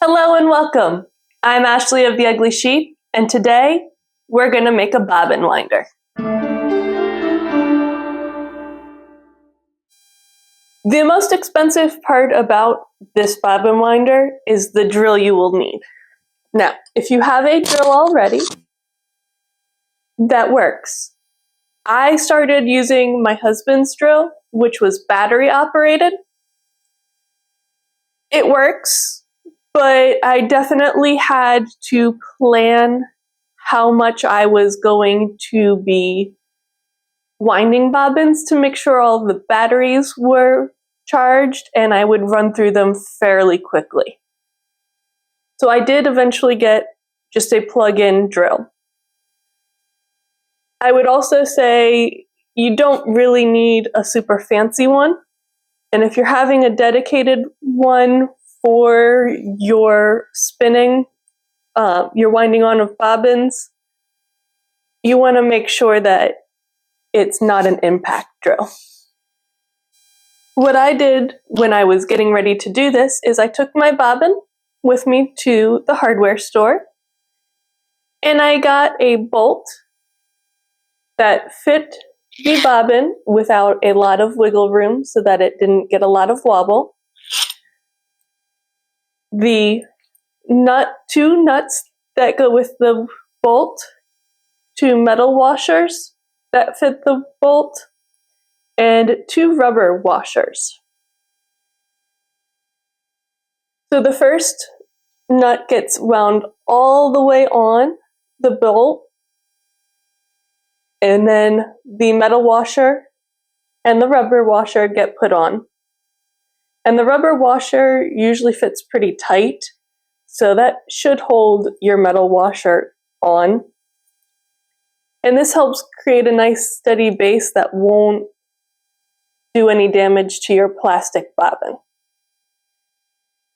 Hello and welcome. I'm Ashley of The Ugly Sheep, and today we're going to make a bobbin winder. The most expensive part about this bobbin winder is the drill you will need. Now, if you have a drill already, that works. I started using my husband's drill, which was battery operated. It works, but I definitely had to plan how much I was going to be winding bobbins to make sure all the batteries were charged and I would run through them fairly quickly. So I did eventually get just a plug-in drill. I would also say you don't really need a super fancy one. And if you're having a dedicated one for your spinning, your winding on of bobbins, you want to make sure that it's not an impact drill. What I did when I was getting ready to do this is I took my bobbin with me to the hardware store and I got a bolt that fit the bobbin without a lot of wiggle room so that it didn't get a lot of wobble. The two nuts that go with the bolt, two metal washers that fit the bolt, and two rubber washers. So the first nut gets wound all the way on the bolt, and then the metal washer and the rubber washer get put on. And the rubber washer usually fits pretty tight, so that should hold your metal washer on. And this helps create a nice steady base that won't do any damage to your plastic bobbin.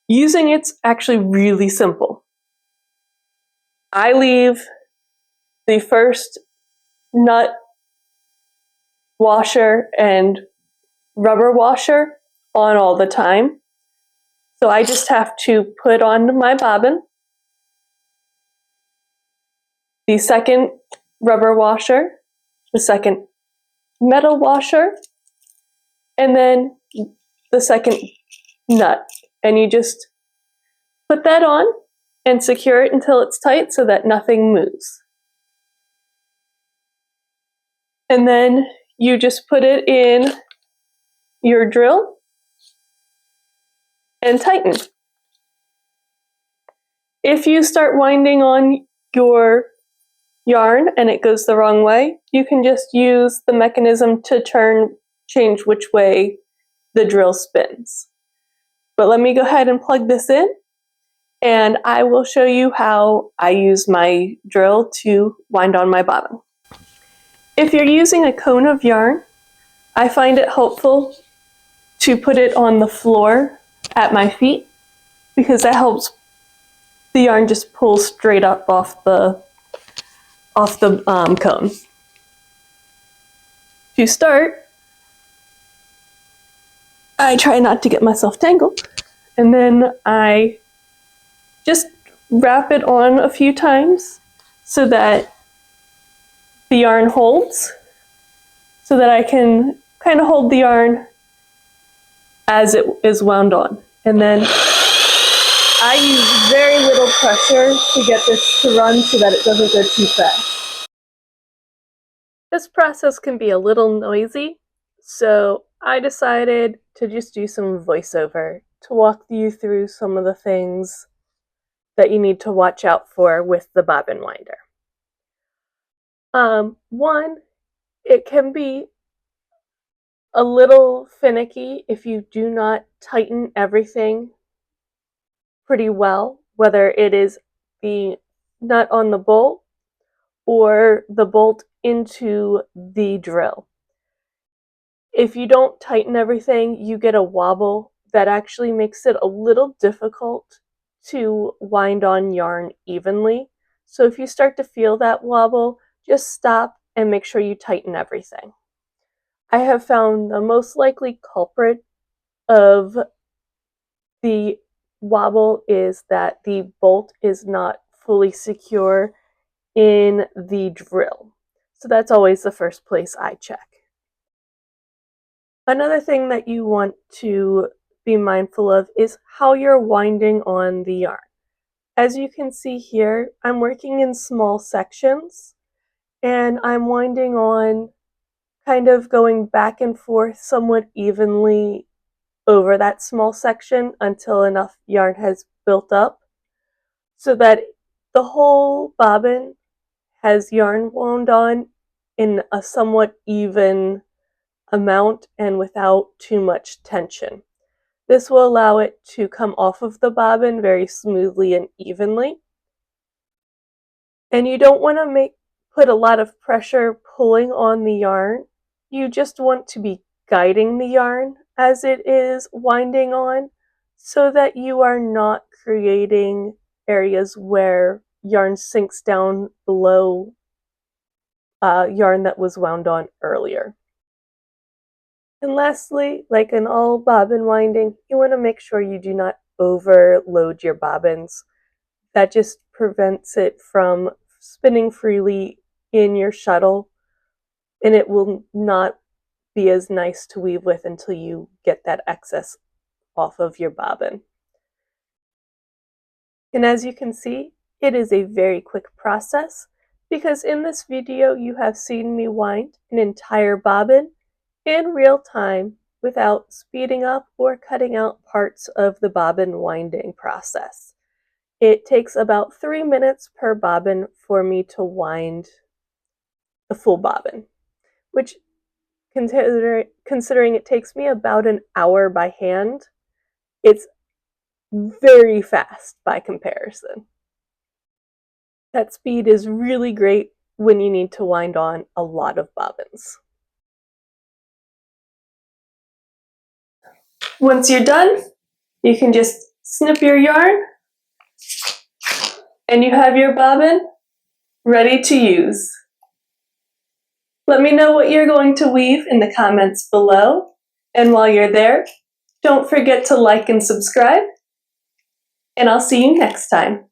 Using it's actually really simple. I leave the first nut washer and rubber washer on all the time. So I just have to put on my bobbin, the second rubber washer, the second metal washer, and then the second nut. And you just put that on and secure it until it's tight so that nothing moves. And then you just put it in your drill and tighten. If you start winding on your yarn and it goes the wrong way, you can just use the mechanism to change which way the drill spins. But let me go ahead and plug this in and I will show you how I use my drill to wind on my bobbin. If you're using a cone of yarn, I find it helpful to put it on the floor at my feet because that helps the yarn just pull straight up off the cone. To start, I try not to get myself tangled, and then I just wrap it on a few times so that the yarn holds, so that I can kind of hold the yarn as it is wound on. And then I use very little pressure to get this to run so that it doesn't go too fast. This process can be a little noisy, so I decided to just do some voiceover to walk you through some of the things that you need to watch out for with the bobbin winder. One, it can be a little finicky if you do not tighten everything pretty well, whether it is the nut on the bolt or the bolt into the drill. If you don't tighten everything, you get a wobble that actually makes it a little difficult to wind on yarn evenly. So if you start to feel that wobble, just stop and make sure you tighten everything. I have found the most likely culprit of the wobble is that the bolt is not fully secure in the drill. So that's always the first place I check. Another thing that you want to be mindful of is how you're winding on the yarn. As you can see here, I'm working in small sections and I'm winding on, kind of going back and forth somewhat evenly over that small section until enough yarn has built up so that the whole bobbin has yarn wound on in a somewhat even amount and without too much tension. This will allow it to come off of the bobbin very smoothly and evenly. And you don't want to put a lot of pressure pulling on the yarn. You just want to be guiding the yarn as it is winding on so that you are not creating areas where yarn sinks down below yarn that was wound on earlier. And lastly, like in all bobbin winding, you want to make sure you do not overload your bobbins. That just prevents it from spinning freely in your shuttle, and it will not be as nice to weave with until you get that excess off of your bobbin. And as you can see, it is a very quick process because in this video you have seen me wind an entire bobbin in real time without speeding up or cutting out parts of the bobbin winding process. It takes about 3 minutes per bobbin for me to wind the full bobbin, which considering it takes me about an hour by hand, it's very fast by comparison. That speed is really great when you need to wind on a lot of bobbins. Once you're done, you can just snip your yarn and you have your bobbin ready to use. Let me know what you're going to weave in the comments below. And while you're there, don't forget to like and subscribe. And I'll see you next time.